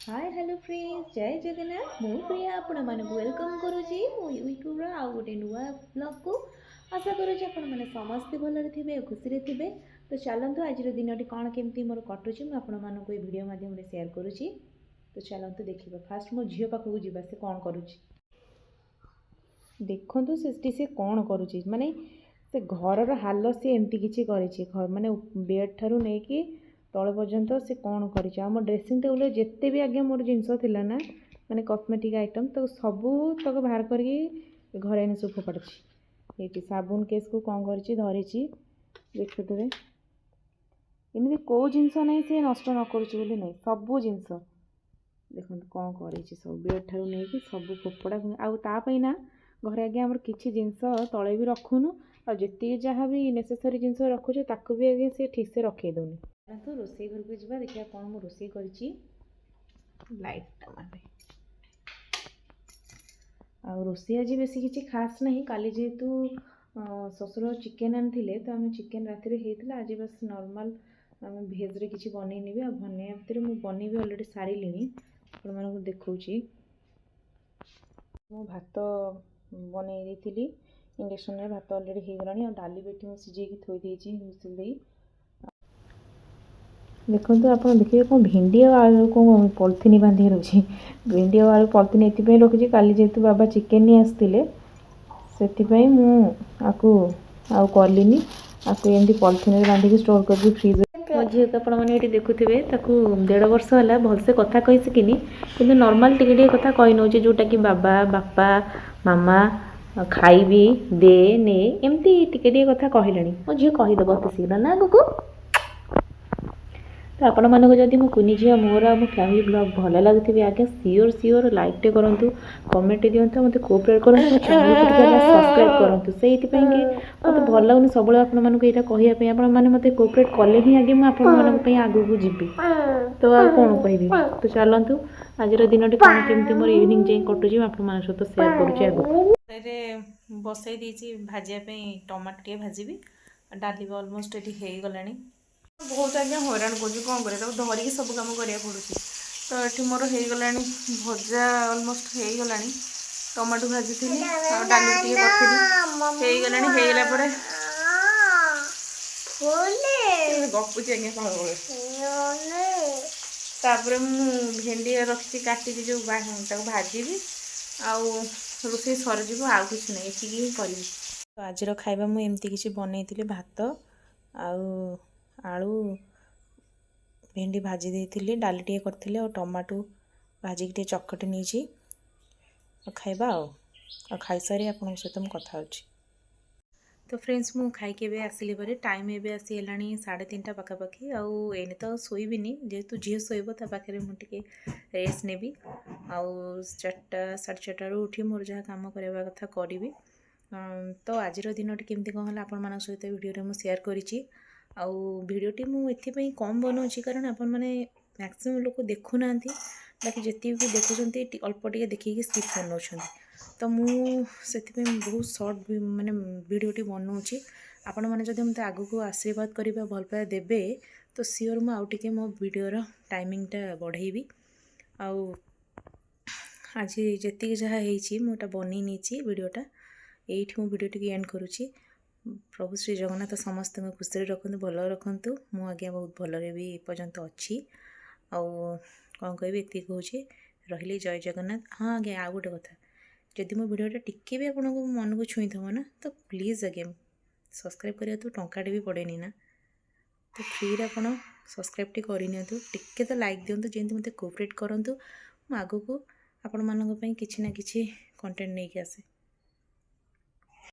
Hi hello friends जय जगन्नाथ मु प्रिया आपण मानक वेलकम करूची मो यूट्यूब रा आउ गोटे नुआ ब्लॉग को आशा करूची आपण माने समस्त भलरे थिबे खुशी रे थिबे। तो चलंतु आज दिनटी कौन केमती मोर कटुची मु आपण मानक ए वीडियो माध्यम रे शेयर करूची। तो चलंतु देखिबा फास्ट मो झियो पाखु जिबा से कौन करूची देखंतु से कौन करूची माने से घरर हाल से एमती किछि करिछि माने बेड ठारू नै कि तले पर्यंत से कौन करिछि आम ड्रेसिंग टेबल जिते भी आगे मोर जिनस थिला ना माने कॉस्मेटिक आइटम तो सबू तक बाहर करके घरे आनी सब फोपाड़ी ये साबुन केस को कौन करिछि धरिछि देखुथे एमती कौ जिनस नहीं से नष्ट न करुछि बोली नहीं सबू जिनस देखो कौन करिछि सब बेड ठारू नै कि सब फोपड़ा आउ ता पई ना घरे आगे आमर किछि जिनस तले भी रखुनु और जिते जहाँ भी नेसेसरी जिनस रखुचे ताकू भी आगे से ठीक से रखे दउनी। तो रोसई घर को जा देखिए कौन मु रोसई करिछि लाइट टमाटे आ रोसई आज बेसी किछि खास नहीं काली जेहेतु ससुर चिकेन आनी तो आम चिकेन राति रे हेइतला आज बस नॉर्मल आम भेज रे किछि बनै नेबी आ बनै भितर मु बनै भी ऑलरेडी सारी लिनी आपण मानकु देखौछि मु भात बनै देथिली इंडक्शन रे भात ऑलरेडी हे गलानी आ डाली बेटी मु सिझे की थोई देछि हुसिल देई देखो आप देखिए कौन भिंडी और आलू कौन पॉलिथिन बांधिक रखी भिंडी और आलू पॉलिथिन ये रखी काली जेहेतु बाबा चिकेन नहीं आसते से मुझे आउ कलिनी आपको एमती पॉलिथिन बांधिक स्टोर कर फ्रिज मो झील को आपने देखुवे 1.5 वर्ष है भलसे कथा कही शिखिनी कि नॉर्मल टिके कथा कही नौ जोटा कि बाबा बापा मामा खाइबी दे ने एमती टिके कथा कहला मो झील कहीदेव अत शीघ्र ना गुगु। तो आपण मानक जदि मो कुनी झिया मोर आ मो फैमिली ब्लॉग भल लगुवे आगे सियोर लाइक टे करूँ कमेंट दिंतु मत कोऑपरेट करूँ चैनल को सब्सक्राइब करूँ से कि मत भल लगुनि सब यहाँ कहवाई आपने मत कोऑपरेट कले ही आगे मुझे आगू को जीवी तो आ कौन कह तो चलतु आज दिन कौन केमती मोर इवनिंग जाए कटुची आप सहित सेयार करुँचे बसई देती भाजापी टमाटो टे भाजी डाली अलमोस्ट ये हो गला बहुत आज्ञा हैरान कौन कर धरिकी सब कम करा पड़ू तो ये मोर हो गला भजा अलमोस्ट हो गला टमाटो भाजी थी डाली टे करी होगला गपुची आज्ञा भेंडी रखी काटी जो भाजी आउ रोसे सरजी आउ कि नहीं ये करी तो आज खाଇବା ମୁଁ ଏମିତି କିଛି ବନେଇଥିଲି ଭାତ ଆଉ आलू भेंडी भाजी देती डाली टे करती और टमाटो भाजिक टे चकटी नहीं खाइबा आ खाई सारी आप सहित मुझे कथा होची। तो फ्रेंड्स मु खाई आसिली पर टाइम एवं आसी है 3:30 पाखापाखि आने तो शोबनी जेहेतु झील शोब पाखे मुझे रेस्ट नेबी आउ 4टा 4:30 उठी मोर जहाँ कम करवा कथा करी तो आज दिन केमती कौन है आपण मान सहित वीडियो में शेयर करी आउ भिडटी मुझे कम बनाऊँगी कारण आपण मैंने मैक्सिमम लोग देखुना बाकी जी भी देखुं अल्प टे देखिए स्किप कर तो मुझे बहुत सर्ट माने भिडटी बनाऊँगी आपण मैंने जब मत आग को आशीर्वाद करवा भल पाए देवे तो सियोर मु आउ टे मो वीडियोर टाइमिंगटा बढ़ेबी आउ आज जी जहाँ मुझे बनी नहीं वीडियोटा ये भिडटी एंड करुँची प्रभु श्री जगन्नाथ समस्त खुशी रखु भल रखु मु आज्ञा बहुत भलरे भी पर्यंत अच्छी आउ कौन कह ये कहूँ रही जय जगन्नाथ। हाँ आज्ञा आउ गोटे कथा जदि मो भिडटा टिके भी आपको मन को छुई थो ना तो प्लीज आज्ञा सब्सक्राइब करा तो टंकाटे भी पड़ेनी ना तो फ्री आप सब्सक्राइब टे करनी टिके तो लाइक दिंतु जमी मत कोऑपरेट करूँ आग को आपण मानी कि कंटेंट नहीं आसे।